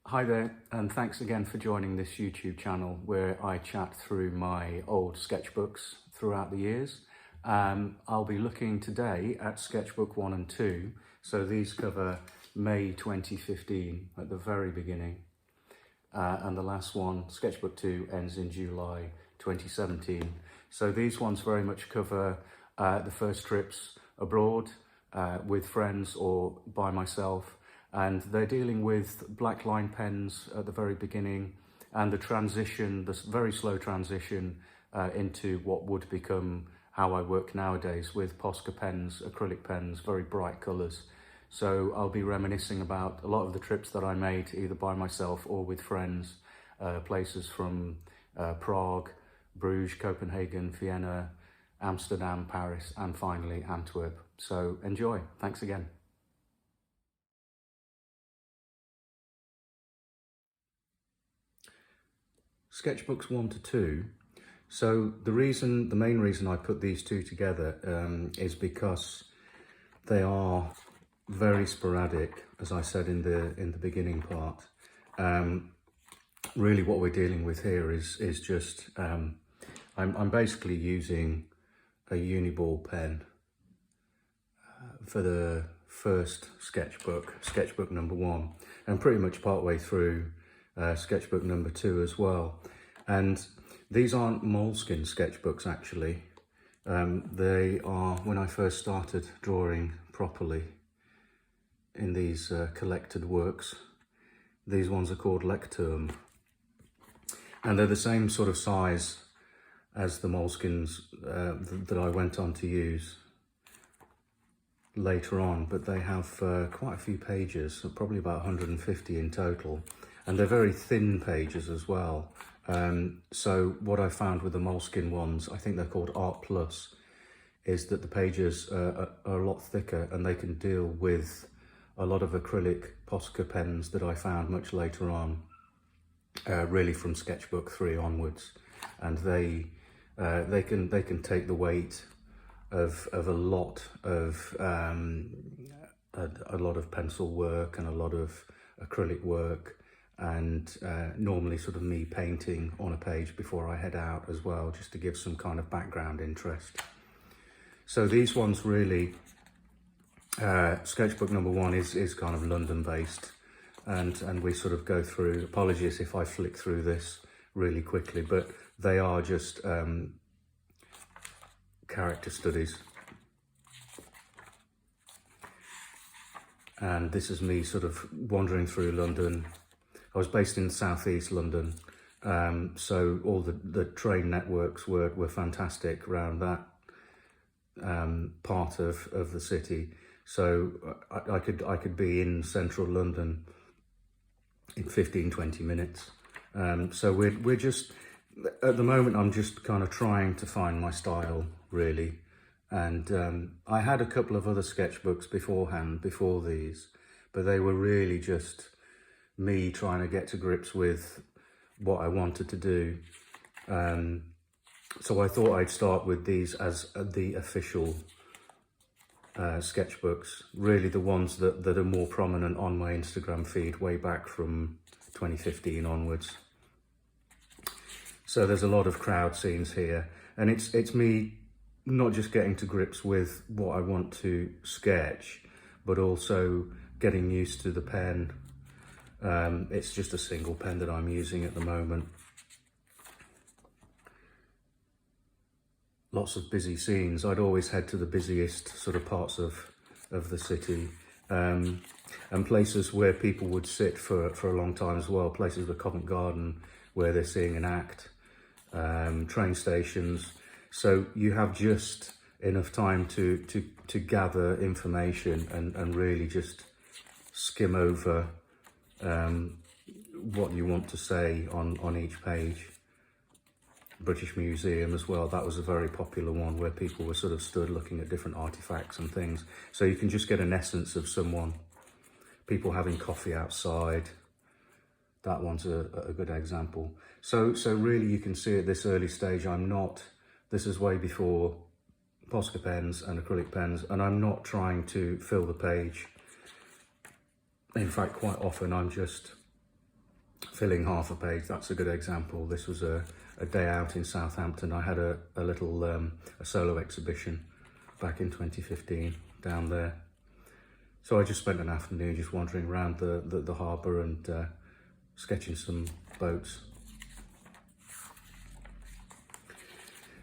Hi there, and thanks again for joining this YouTube channel where I chat through my old sketchbooks throughout the years. I'll be looking today at sketchbook 1 and 2. So these cover May 2015 at the very beginning. And the last one, sketchbook 2, ends in July 2017. So these ones very much cover the first trips abroad with friends or by myself. And they're dealing with black line pens at the very beginning and the transition, this very slow transition into what would become how I work nowadays with Posca pens, acrylic pens, very bright colours. So I'll be reminiscing about a lot of the trips that I made either by myself or with friends, places from Prague, Bruges, Copenhagen, Vienna, Amsterdam, Paris, and finally Antwerp. So enjoy. Thanks again. Sketchbooks 1 to 2. So the main reason I put these two together is because they are very sporadic, as I said in the beginning part. Really, what we're dealing with here is just I'm basically using a uniball pen for the first sketchbook number 1, and pretty much part way through sketchbook number 2 as well. And these aren't moleskin sketchbooks actually. They are, when I first started drawing properly in these collected works, these ones are called lecturn, and they're the same sort of size as the moleskins that I went on to use later on, but they have quite a few pages, probably about 150 in total. And they're very thin pages as well. So what I found with the moleskin ones, I think they're called Art Plus, is that the pages are a lot thicker and they can deal with a lot of acrylic Posca pens that I found much later on, really from sketchbook 3 onwards. And they can take the weight of a lot of pencil work and a lot of acrylic work, and normally sort of me painting on a page before I head out as well, just to give some kind of background interest. So these ones really, sketchbook number 1 is kind of London based, and we sort of go through, apologies if I flick through this really quickly, but they are just character studies. And this is me sort of wandering through London. I was based in southeast London, so all the train networks were fantastic around that part of the city. So I could be in central London in 15-20 minutes. So we're just, at the moment, I'm just kind of trying to find my style really. And I had a couple of other sketchbooks beforehand, before these, but they were really just me trying to get to grips with what I wanted to do. So I thought I'd start with these as the official sketchbooks, really the ones that are more prominent on my Instagram feed way back from 2015 onwards. So there's a lot of crowd scenes here, and it's me not just getting to grips with what I want to sketch, but also getting used to the pen. It's just a single pen that I'm using at the moment. Lots of busy scenes. I'd always head to the busiest sort of parts of the city, and places where people would sit for a long time as well. Places like Covent Garden, where they're seeing an act, train stations. So you have just enough time to gather information and really just skim over what you want to say on each page. British Museum as well, that was a very popular one where people were sort of stood looking at different artifacts and things. So you can just get an essence of someone. People having coffee outside, that one's a good example. So really you can see at this early stage, this is way before Posca pens and acrylic pens, and I'm not trying to fill the page. In fact, quite often I'm just filling half a page. That's a good example. This was a day out in Southampton. I had a little a solo exhibition back in 2015 down there. So I just spent an afternoon just wandering around the harbour and sketching some boats.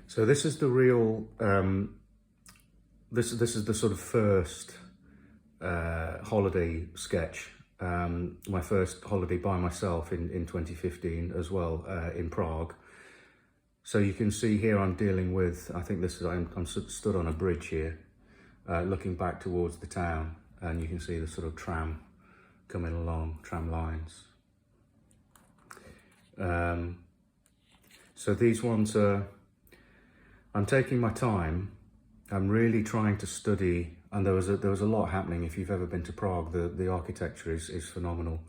So this is the real, this is the sort of first holiday sketch. My first holiday by myself in 2015 as well, in Prague. So you can see here I'm dealing with, I think this is, I'm stood on a bridge here, looking back towards the town, and you can see the sort of tram coming along, tram lines. So these ones are, I'm taking my time. I'm really trying to study, and there was a lot happening. If you've ever been to Prague, the architecture is phenomenal.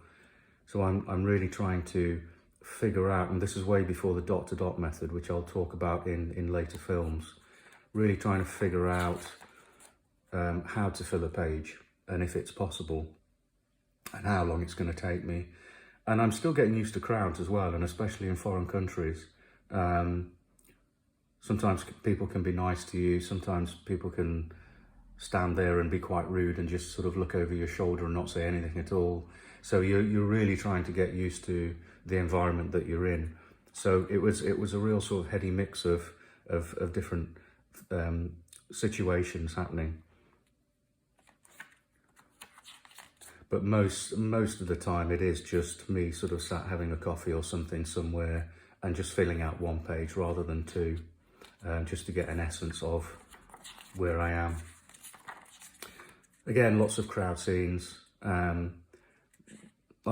So I'm really trying to figure out, and this is way before the dot-to-dot method, which I'll talk about in later films, really trying to figure out how to fill a page, and if it's possible, and how long it's going to take me. And I'm still getting used to crowds as well, and especially in foreign countries. Sometimes people can be nice to you, sometimes people can stand there and be quite rude and just sort of look over your shoulder and not say anything at all. So you're really trying to get used to the environment that you're in. So it was a real sort of heady mix of different situations happening. But most of the time it is just me sort of sat having a coffee or something somewhere and just filling out one page rather than two, just to get an essence of where I am. Again, lots of crowd scenes. I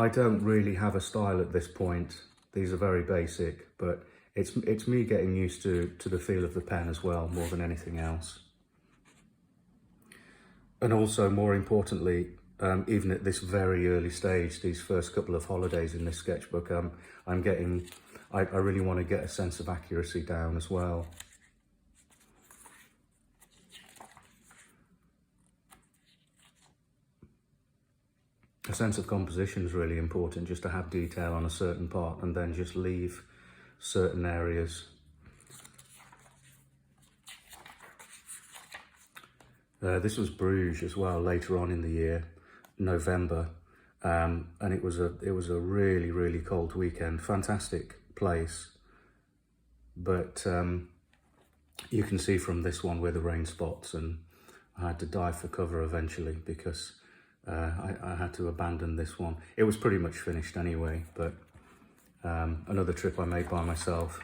don't really have a style at this point. These are very basic, but it's me getting used to the feel of the pen as well, more than anything else. And also, more importantly, even at this very early stage, these first couple of holidays in this sketchbook, I really want to get a sense of accuracy down as well. A sense of composition is really important, just to have detail on a certain part and then just leave certain areas. This was Bruges as well, later on in the year, November, and it was a really, really cold weekend. Fantastic place, but you can see from this one where the rain spots, and I had to dive for cover eventually because I had to abandon this one. It was pretty much finished anyway, but another trip I made by myself.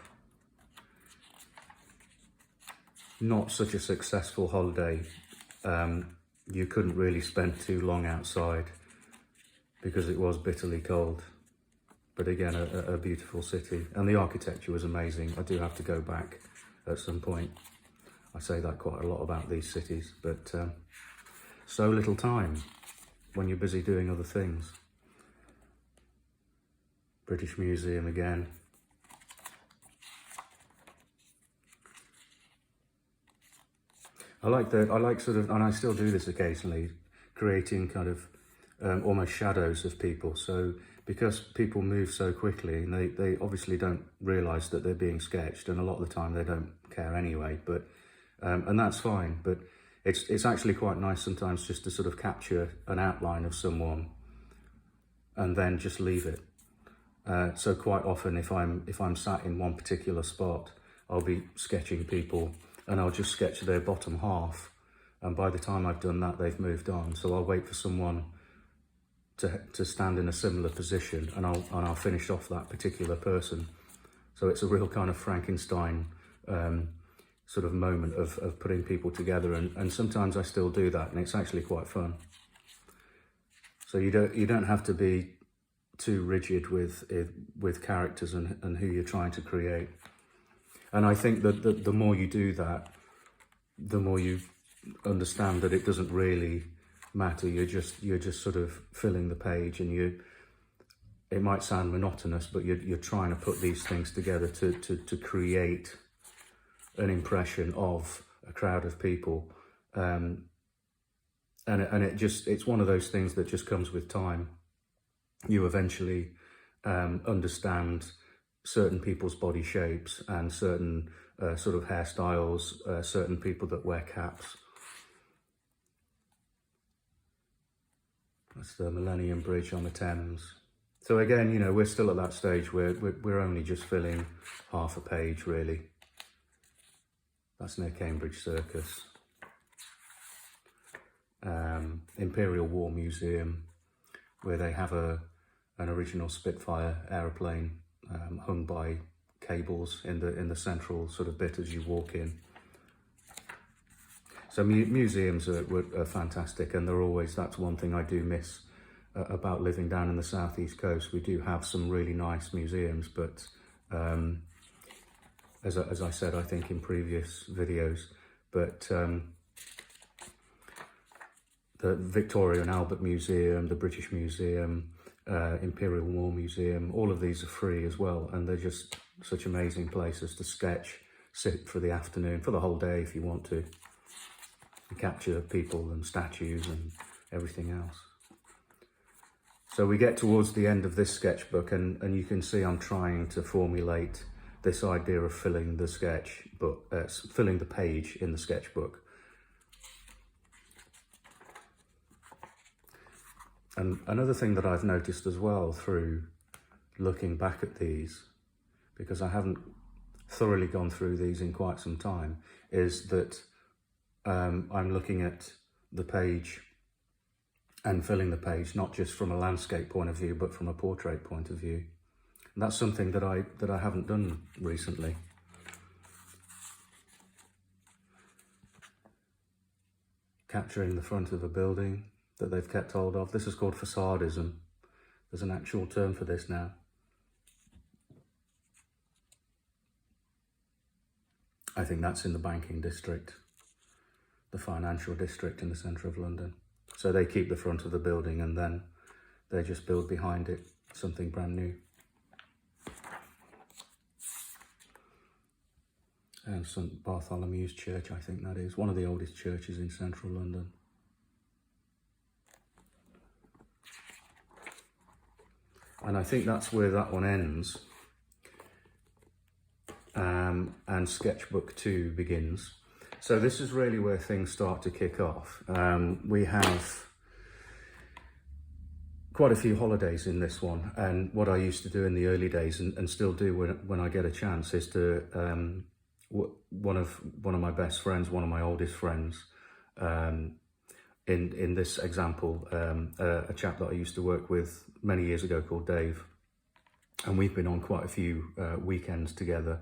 Not such a successful holiday. You couldn't really spend too long outside because it was bitterly cold. But again, a beautiful city, and the architecture was amazing. I do have to go back at some point. I say that quite a lot about these cities, but so little time when you're busy doing other things. British Museum again. I like sort of, and I still do this occasionally, creating kind of almost shadows of people. So because people move so quickly, and they obviously don't realise that they're being sketched, and a lot of the time they don't care anyway, but and that's fine. But it's actually quite nice sometimes just to sort of capture an outline of someone and then just leave it. So quite often if I'm sat in one particular spot, I'll be sketching people and I'll just sketch their bottom half, and by the time I've done that, they've moved on. So I'll wait for someone to stand in a similar position, and I'll finish off that particular person. So it's a real kind of Frankenstein sort of moment of putting people together, and sometimes I still do that, and it's actually quite fun. So you don't have to be too rigid with characters and who you're trying to create. And I think that the more you do that, the more you understand that it doesn't really matter. You're just sort of filling the page, and it might sound monotonous, but you're trying to put these things together to create an impression of a crowd of people, and it's one of those things that just comes with time. You eventually understand certain people's body shapes and certain sort of hairstyles, certain people that wear caps. That's the Millennium Bridge on the Thames. So again, you know, we're still at that stage where we're only just filling half a page, really. That's near Cambridge Circus. Imperial War Museum, where they have an original Spitfire aeroplane hung by cables in the central sort of bit as you walk in. So museums are fantastic, and they're always, that's one thing I do miss about living down in the southeast coast. We do have some really nice museums, but as I said, I think in previous videos, but the Victoria and Albert Museum, the British Museum, Imperial War Museum, all of these are free as well, and they're just such amazing places to sketch, sit for the afternoon, for the whole day if you want to, and capture people and statues and everything else. So we get towards the end of this sketchbook, and you can see I'm trying to formulate this idea of filling the sketchbook, filling the page in the sketchbook. And another thing that I've noticed as well through looking back at these, because I haven't thoroughly gone through these in quite some time, is that I'm looking at the page and filling the page not just from a landscape point of view, but from a portrait point of view. And that's something that I haven't done recently. Capturing the front of a building that they've kept hold of. This is called facadism. There's an actual term for this now. I think that's in the banking district, the financial district in the centre of London. So they keep the front of the building and then they just build behind it something brand new. And St Bartholomew's Church, I think that is, one of the oldest churches in central London. And I think that's where that one ends. And sketchbook 2 begins. So this is really where things start to kick off. We have quite a few holidays in this one, and what I used to do in the early days and still do when I get a chance is to one of my best friends, one of my oldest friends, in this example, a chap that I used to work with many years ago called Dave, and we've been on quite a few weekends together.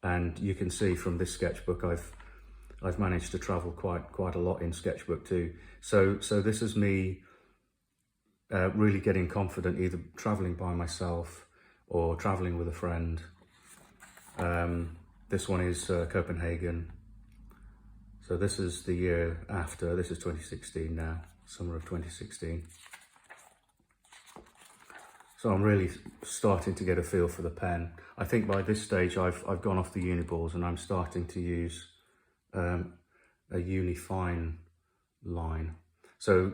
And you can see from this sketchbook, I've managed to travel quite a lot in sketchbook 2. So this is me really getting confident, either traveling by myself or traveling with a friend. This one is Copenhagen. So this is the year after. This is 2016 now, summer of 2016. So I'm really starting to get a feel for the pen. I think by this stage I've gone off the uniballs and I'm starting to use a unifine line. So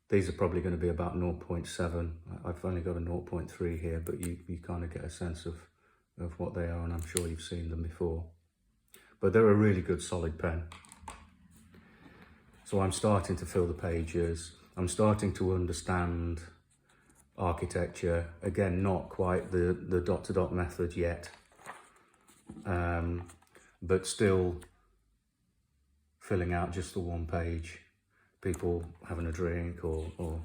these are probably going to be about 0.7. I've only got a 0.3 here, but you kind of get a sense of what they are, and I'm sure you've seen them before. But they're a really good solid pen. So I'm starting to fill the pages. I'm starting to understand architecture. Again, not quite the dot-to-dot method yet, but still filling out just the one page. People having a drink or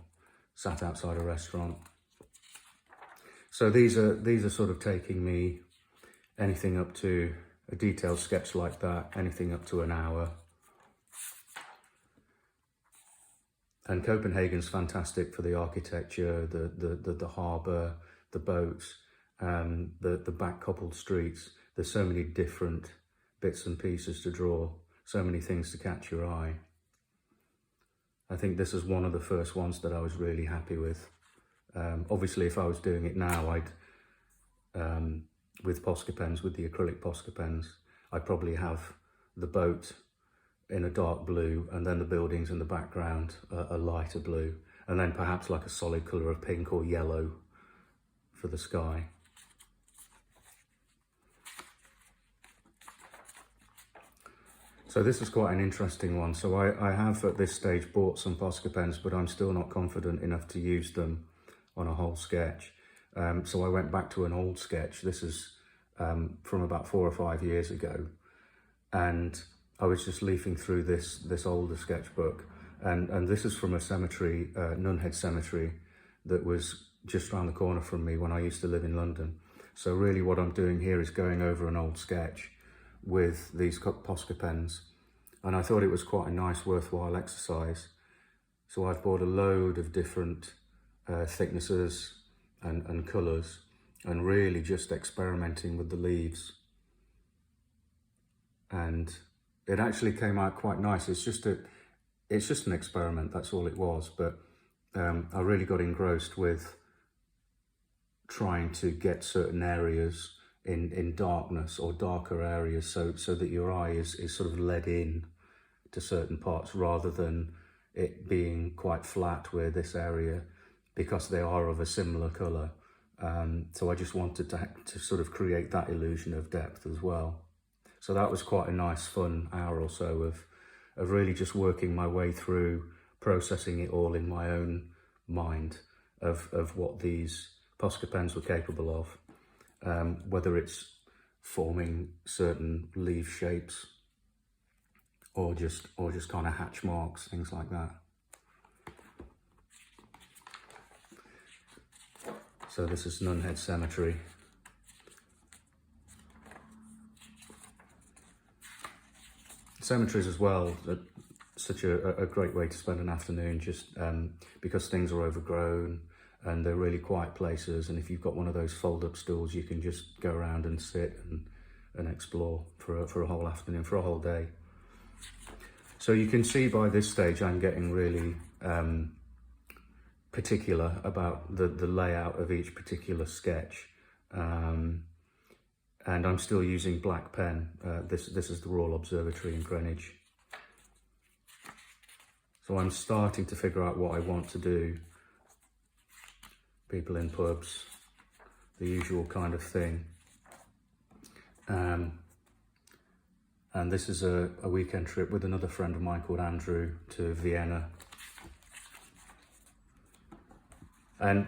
sat outside a restaurant. So these are sort of taking me anything up to a detailed sketch like that, anything up to an hour. And Copenhagen's fantastic for the architecture, the harbour, the boats, the back cobbled streets. There's so many different bits and pieces to draw, so many things to catch your eye. I think this is one of the first ones that I was really happy with. Obviously, if I was doing it now, with Posca pens, with the acrylic Posca pens, I'd probably have the boat in a dark blue, and then the buildings in the background a lighter blue, and then perhaps like a solid colour of pink or yellow for the sky. So this is quite an interesting one. So I have at this stage bought some Posca pens, but I'm still not confident enough to use them on a whole sketch. So I went back to an old sketch. This is from about 4 or 5 years ago. And I was just leafing through this older sketchbook. And this is from a cemetery, Nunhead Cemetery, that was just around the corner from me when I used to live in London. So really what I'm doing here is going over an old sketch with these Posca pens, and I thought it was quite a nice, worthwhile exercise. So I've bought a load of different thicknesses and colours, and really just experimenting with the leaves. And it actually came out quite nice. It's just an experiment, that's all it was. But I really got engrossed with trying to get certain areas in darkness or darker areas, so that your eye is sort of led in to certain parts rather than it being quite flat where this area, because they are of a similar colour. So I just wanted to sort of create that illusion of depth as well. So that was quite a nice fun hour or so of really just working my way through, processing it all in my own mind of what these Posca pens were capable of. Whether it's forming certain leaf shapes or just kind of hatch marks, things like that. So this is Nunhead Cemetery. Cemeteries as well, such a great way to spend an afternoon, just because things are overgrown and they're really quiet places, and if you've got one of those fold-up stools, you can just go around and sit and explore for a whole afternoon, for a whole day. So you can see by this stage I'm getting really particular about the layout of each particular sketch, and I'm still using black pen. This is the Royal Observatory in Greenwich. So I'm starting to figure out what I want to do. People in pubs, the usual kind of thing. And this is a weekend trip with another friend of mine called Andrew to Vienna. And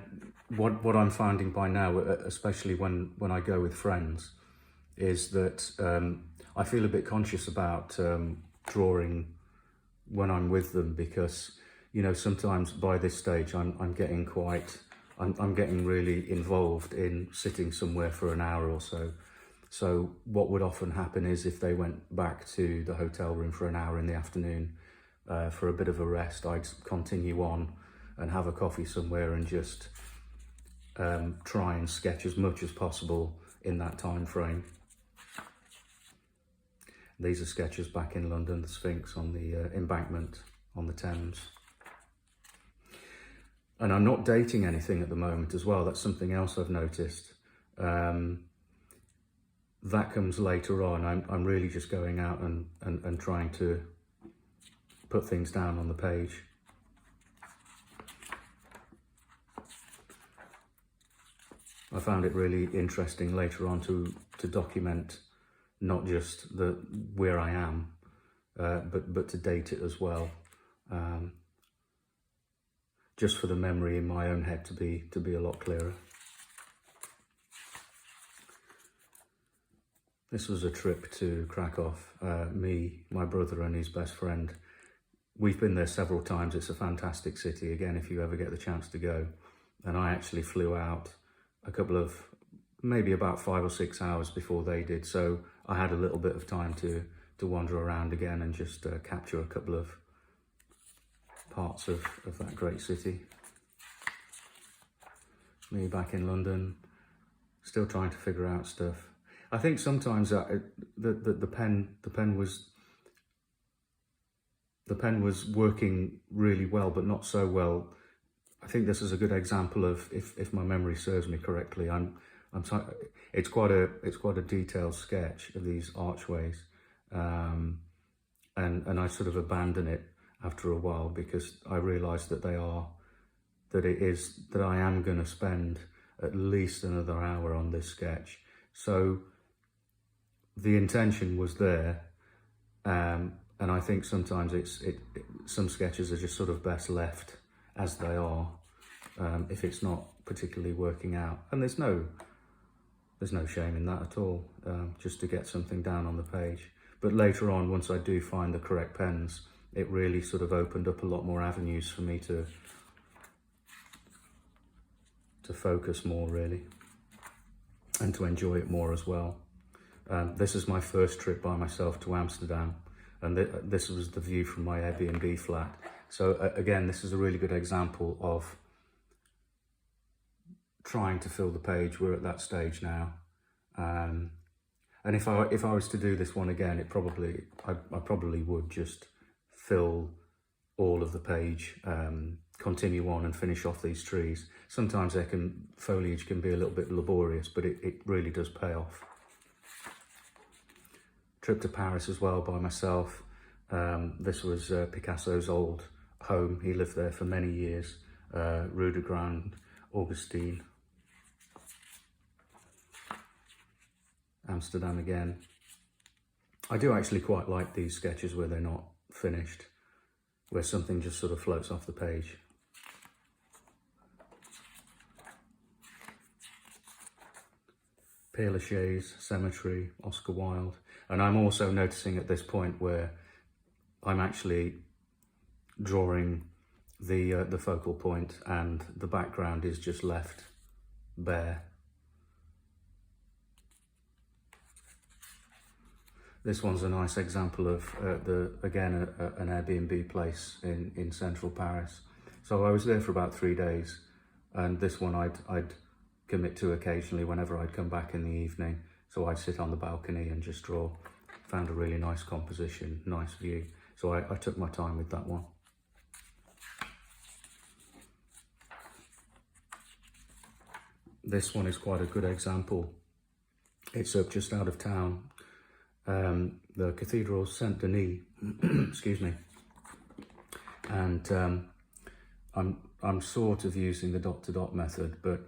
what I'm finding by now, especially when I go with friends, is that I feel a bit conscious about drawing when I'm with them, because, you know, sometimes by this stage I'm getting really involved in sitting somewhere for an hour or so. So what would often happen is if they went back to the hotel room for an hour in the afternoon for a bit of a rest, I'd continue on and have a coffee somewhere and just try and sketch as much as possible in that time frame. These are sketches back in London, the Sphinx on the embankment on the Thames. And I'm not dating anything at the moment as well. That's something else I've noticed. That comes later on. I'm really just going out and trying to put things down on the page. I found it really interesting later on to document not just where I am, but to date it as well. Just for the memory in my own head to be a lot clearer. This was a trip to Krakow. Me, my brother and his best friend. We've been there several times. It's a fantastic city, again, if you ever get the chance to go. And I actually flew out maybe about 5 or 6 hours before they did. So I had a little bit of time to wander around again and just capture a couple of parts of that great city. Me back in London, still trying to figure out stuff. I think sometimes the pen was working really well, but not so well. I think this is a good example of, if my memory serves me correctly, it's quite a detailed sketch of these archways, and I sort of abandon it after a while because I realised that I am going to spend at least another hour on this sketch. So the intention was there, and I think sometimes some sketches are just sort of best left as they are, if it's not particularly working out. And there's no shame in that at all, just to get something down on the page. But later on, once I do find the correct pens, it really sort of opened up a lot more avenues for me to focus more, really, and to enjoy it more as well. This is my first trip by myself to Amsterdam, and this was the view from my Airbnb flat. So again, this is a really good example of trying to fill the page. We're at that stage now, and if I was to do this one again, I probably would just fill all of the page, continue on and finish off these trees. Sometimes foliage can be a little bit laborious, but it really does pay off. Trip to Paris as well by myself. This was Picasso's old home. He lived there for many years, Rue de Grand Augustine. Amsterdam again. I do actually quite like these sketches where they're not finished, where something just sort of floats off the page. Père Lachaise, Cemetery, Oscar Wilde. And I'm also noticing at this point where I'm actually drawing the focal point and the background is just left bare. This one's a nice example of an Airbnb place in central Paris. So I was there for about 3 days, and this one I'd commit to occasionally whenever I'd come back in the evening. So I'd sit on the balcony and just draw. Found a really nice composition, nice view. So I took my time with that one. This one is quite a good example. It's up just out of town. The Cathedral Saint-Denis, excuse me. And I'm sort of using the dot-to-dot method, but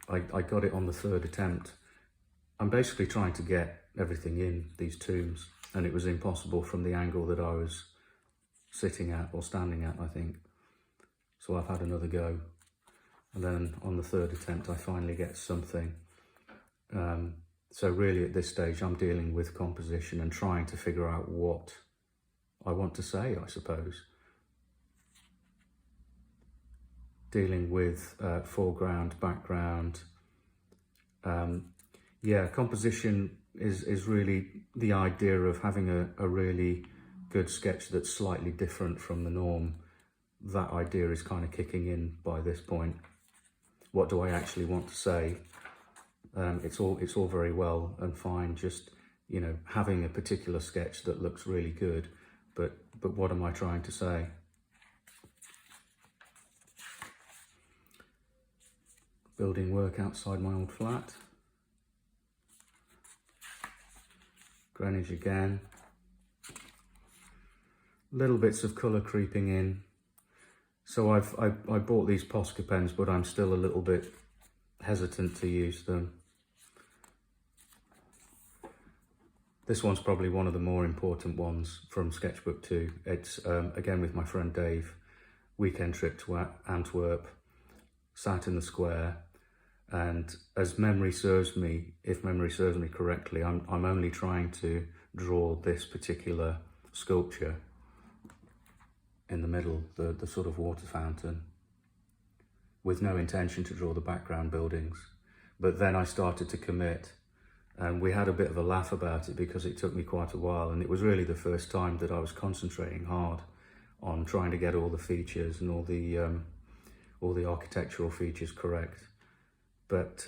I got it on the 3rd attempt. I'm basically trying to get everything in these tombs, and it was impossible from the angle that I was sitting at or standing at, I think. So I've had another go, and then on the 3rd attempt I finally get something. So really at this stage I'm dealing with composition and trying to figure out what I want to say, I suppose. Dealing with foreground, background. Yeah, composition is really the idea of having a really good sketch that's slightly different from the norm. That idea is kind of kicking in by this point. What do I actually want to say? It's all very well and fine, just, you know, having a particular sketch that looks really good, but what am I trying to say? Building work outside my old flat. Greenwich again. Little bits of colour creeping in. So I bought these Posca pens, but I'm still a little bit hesitant to use them. This one's probably one of the more important ones from Sketchbook 2. It's, again, with my friend Dave, weekend trip to Antwerp, sat in the square, and as memory serves me, if memory serves me correctly, I'm only trying to draw this particular sculpture in the middle, the sort of water fountain, with no intention to draw the background buildings. But then I started to commit, and we had a bit of a laugh about it because it took me quite a while, and it was really the first time that I was concentrating hard on trying to get all the features and all the architectural features correct. But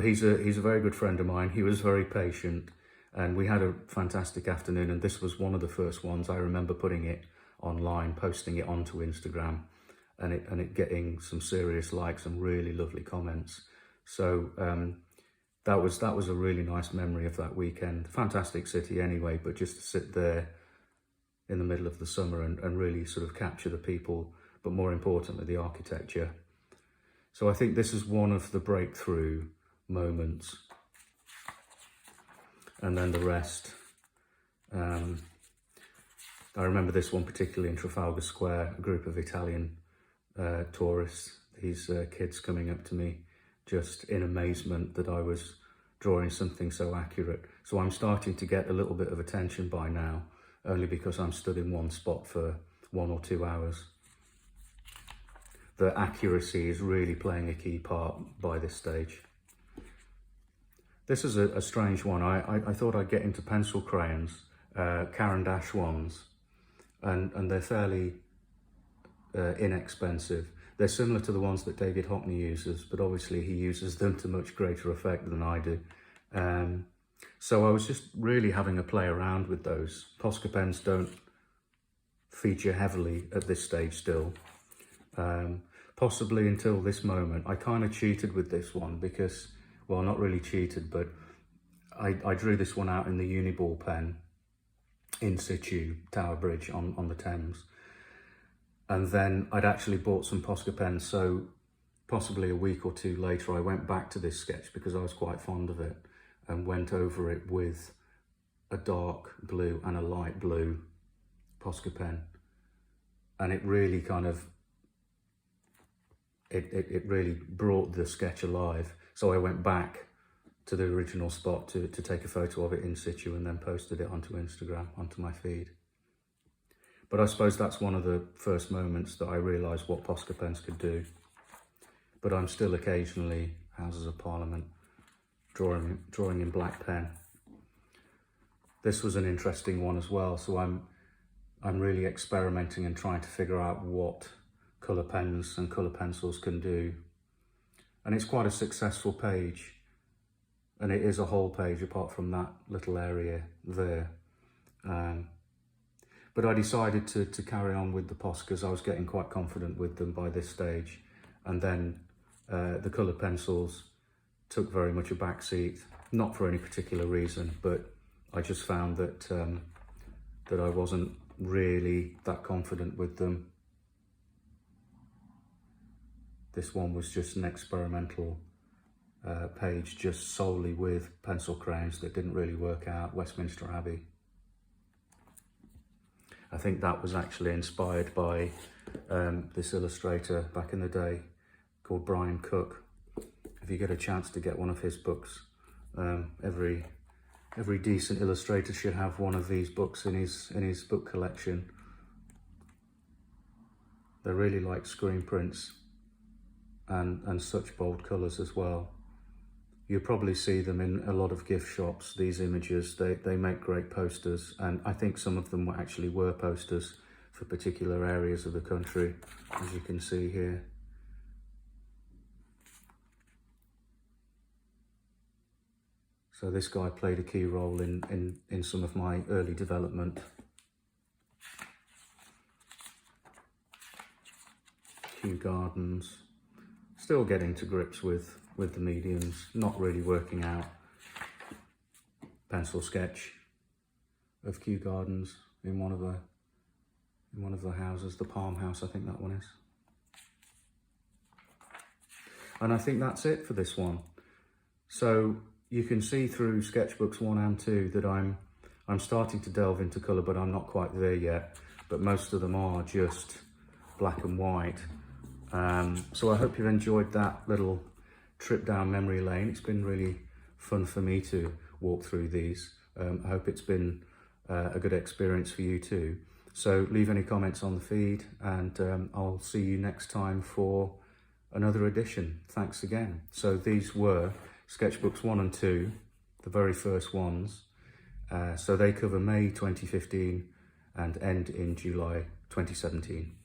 he's a very good friend of mine. He was very patient, and we had a fantastic afternoon, and this was one of the first ones. I remember putting it online, posting it onto Instagram, and it getting some serious likes and really lovely comments. So that was a really nice memory of that weekend. Fantastic city anyway, but just to sit there in the middle of the summer and really sort of capture the people, but more importantly the architecture. So I think this is one of the breakthrough moments. And then the rest. I remember this one particularly in Trafalgar Square, a group of Italian tourists, these kids coming up to me just in amazement that I was drawing something so accurate. So I'm starting to get a little bit of attention by now, only because I'm stood in one spot for 1 or 2 hours. The accuracy is really playing a key part by this stage. This is a strange one. I thought I'd get into pencil crayons, Caran d'Ache ones, and they're fairly inexpensive. They're similar to the ones that David Hockney uses, but obviously he uses them to much greater effect than I do. So I was just really having a play around with those. Posca pens don't feature heavily at this stage still. Possibly until this moment. I kind of cheated with this one because, well, not really cheated, but I drew this one out in the Uniball pen in situ, Tower Bridge on the Thames. And then I'd actually bought some Posca pens, so possibly a week or two later I went back to this sketch because I was quite fond of it and went over it with a dark blue and a light blue Posca pen. And it really kind of, it really brought the sketch alive. So I went back to the original spot to take a photo of it in situ and then posted it onto Instagram, onto my feed. But I suppose that's one of the first moments that I realised what Posca pens could do. But I'm still occasionally, Houses of Parliament, drawing in black pen. This was an interesting one as well, so I'm really experimenting and trying to figure out what colour pens and colour pencils can do. And it's quite a successful page, and it is a whole page apart from that little area there. But I decided to carry on with the Poscas. I was getting quite confident with them by this stage. And then the colour pencils took very much a backseat, not for any particular reason, but I just found that, that I wasn't really that confident with them. This one was just an experimental page just solely with pencil crayons that didn't really work out, Westminster Abbey. I think that was actually inspired by this illustrator back in the day called Brian Cook. If you get a chance to get one of his books, every decent illustrator should have one of these books in his book collection. They're really like screen prints and such bold colours as well. You'll probably see them in a lot of gift shops, these images. They make great posters, and I think some of them actually were posters for particular areas of the country, as you can see here. So this guy played a key role in some of my early development. Kew Gardens. Still getting to grips with the mediums, not really working out. Pencil sketch of Kew Gardens in one of the houses, the Palm House, I think that one is. And I think that's it for this one. So you can see through Sketchbooks 1 and 2 that I'm starting to delve into colour, but I'm not quite there yet. But most of them are just black and white. So I hope you've enjoyed that little trip down memory lane. It's been really fun for me to walk through these. I hope it's been a good experience for you too. So leave any comments on the feed, and I'll see you next time for another edition. Thanks again. So these were Sketchbooks 1 and 2, the very first ones. So they cover May 2015 and end in July 2017.